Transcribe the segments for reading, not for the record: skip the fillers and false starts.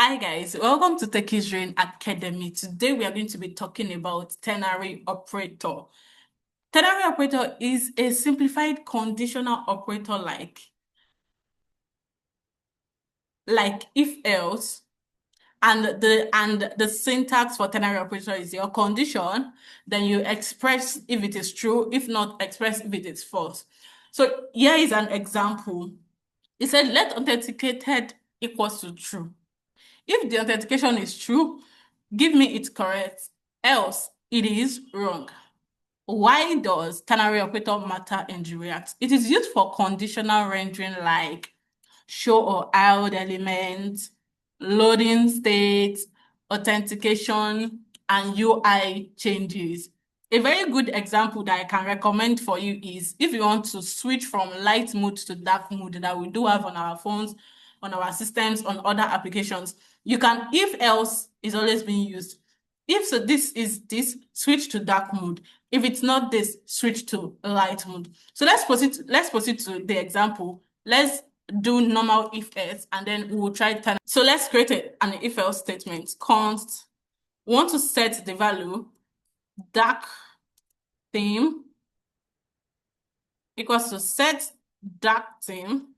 Hi guys, welcome to Techies Rain Academy. Today we are going to be talking about ternary operator. Ternary operator is a simplified conditional operator like if else, and the syntax for ternary operator is your condition, then you express if it is true, if not express if it is false. So here is an example. It said let authenticated equals to true. If the authentication is true, give me it correct, else it is wrong. Why does ternary operator matter in the React? It is used for conditional rendering like show or hide elements, loading state, authentication, and UI changes. A very good example that I can recommend for you is if you want to switch from light mode to dark mode that we do have on our phones, on our systems, on other applications, you can, if else is always being used. If so, this is this, switch to dark mode. If it's not this, switch to light mode. So let's proceed to the example. Let's do normal if else, and then we will try ternary. So let's create an if else statement. Const, we want to set the value dark theme equals to set dark theme.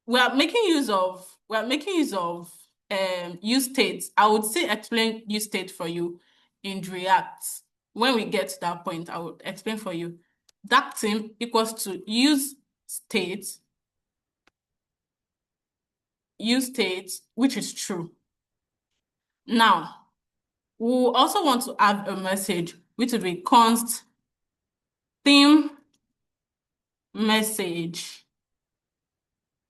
We are making use of use states. I would say explain use state for you in React. When we get to that point, I will explain for you. Dark theme equals to use state, which is true. Now, we also want to add a message, which will be const theme message,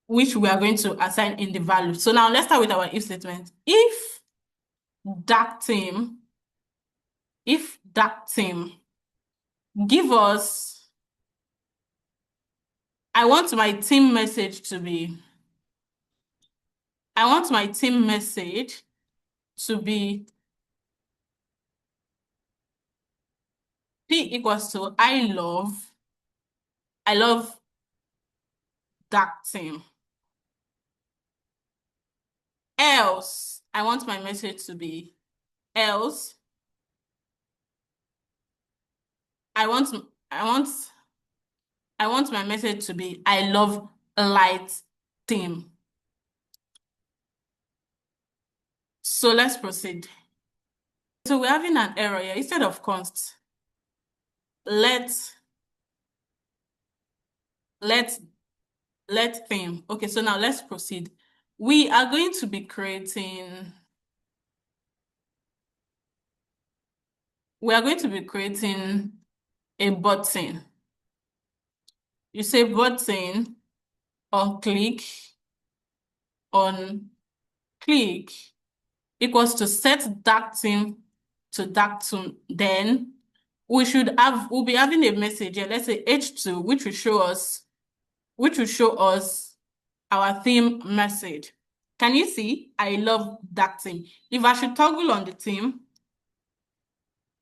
which we are going to assign in the value. So now let's start with our if statement. If dark theme, give us, I want my theme message to be P equals to I love dark theme. Else, I want my message to be else. I want my message to be I love light theme. So let's proceed. So we're having an error here. Instead of const, let theme. Okay, so now let's proceed. We are going to be creating a button. You say button on click equals to set dark theme to dark theme. Then we'll be having a message here. Let's say H2, which will show us our theme message. Can you see? I love dark theme. If I should toggle on the theme,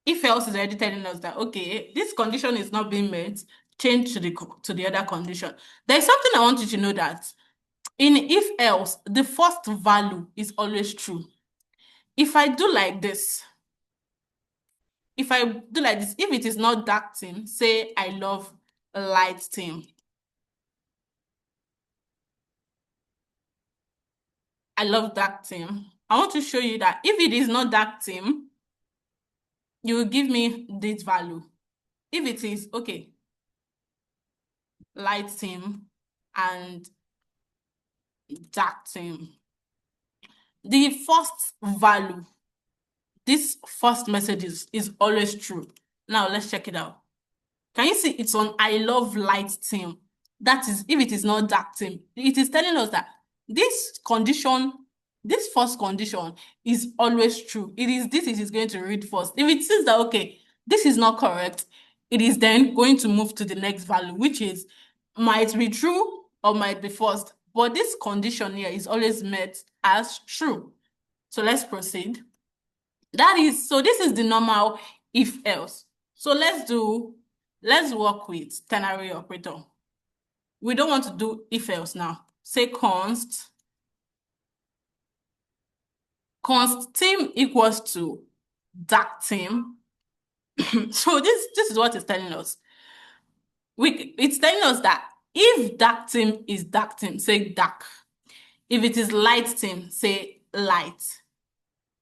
if else is already telling us that, okay, this condition is not being met, change to the other condition. There's something I want you to know, that in if else, the first value is always true. If I do like this, if it is not dark theme, say I love light theme. I love dark theme. I want to show you that if it is not dark theme, you will give me this value. If it is, okay, light theme and dark theme, the first value, this first message is always true. Now let's check it out. Can you see it's on I love light theme? That is, if it is not dark theme, it is telling us that this first condition is always true. It is going to read first. If it says that, okay, this is not correct, it is then going to move to the next value, which is might be true or might be false. But this condition here is always met as true. So let's proceed. So this is the normal if else. So let's work with ternary operator. We don't want to do if else now. Say const const team equals to dark team. So this is what it's telling us. It's telling us that if dark team is dark team, say dark. If it is light team, say light.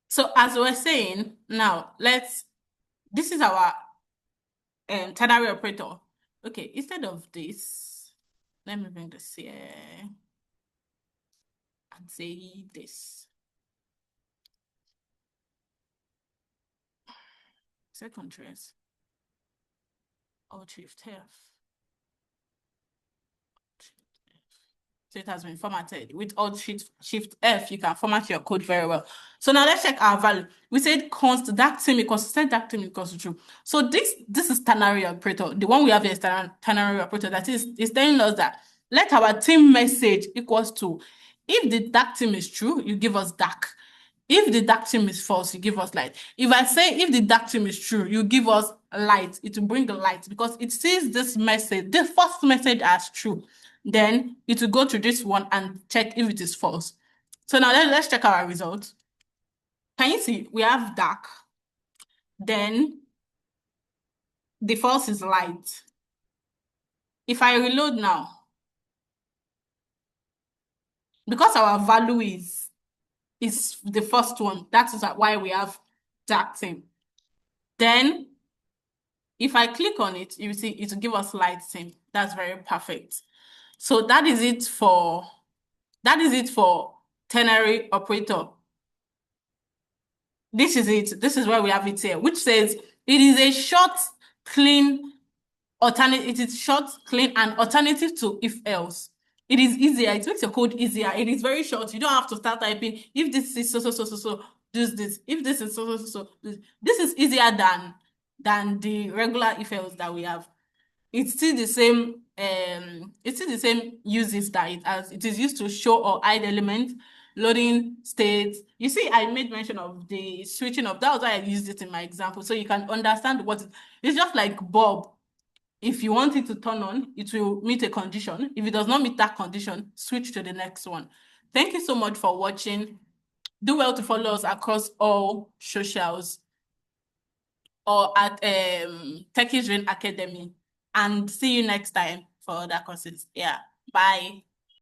So as we're saying, now this is our ternary operator. Okay, instead of this, let me bring this here and say this. Second trace. Alt Shift F. So it has been formatted. With Alt Shift F, you can format your code very well. So now let's check our value. We said const dark team equals to true. So this is ternary operator. The one we have here is ternary operator. That is telling us that let our team message equals to, if the dark team is true, you give us dark. If the dark team is false, you give us light. If I say if the dark team is true, you give us light. It will bring the light because it sees this message, the first message as true. Then it will go to this one and check if it is false. So now let's check our results. Can you see we have dark? Then the false is light. If I reload now, because our value is the first one, that is why we have dark team. Then if I click on it, you see it will give us light team. That's very perfect. So that is it for ternary operator. This is it. This is where we have it here, which says it is a short, clean alternative. It is short, clean, and alternative to if else. It is easier. It makes your code easier. It is very short. You don't have to start typing. If this is so, do this. If this is so, this is easier than the regular if else that we have. It's still the same. It's still the same uses that it is used to show or hide element, loading states. You see, I made mention of the switching of. That was why I used it in my example, so you can understand it's just like bulb. If you want it to turn on, it will meet a condition. If it does not meet that condition, switch to the next one. Thank you so much for watching. Do well to follow us across all socials or at Techies Rain Academy. And see you next time for other courses. Yeah, bye.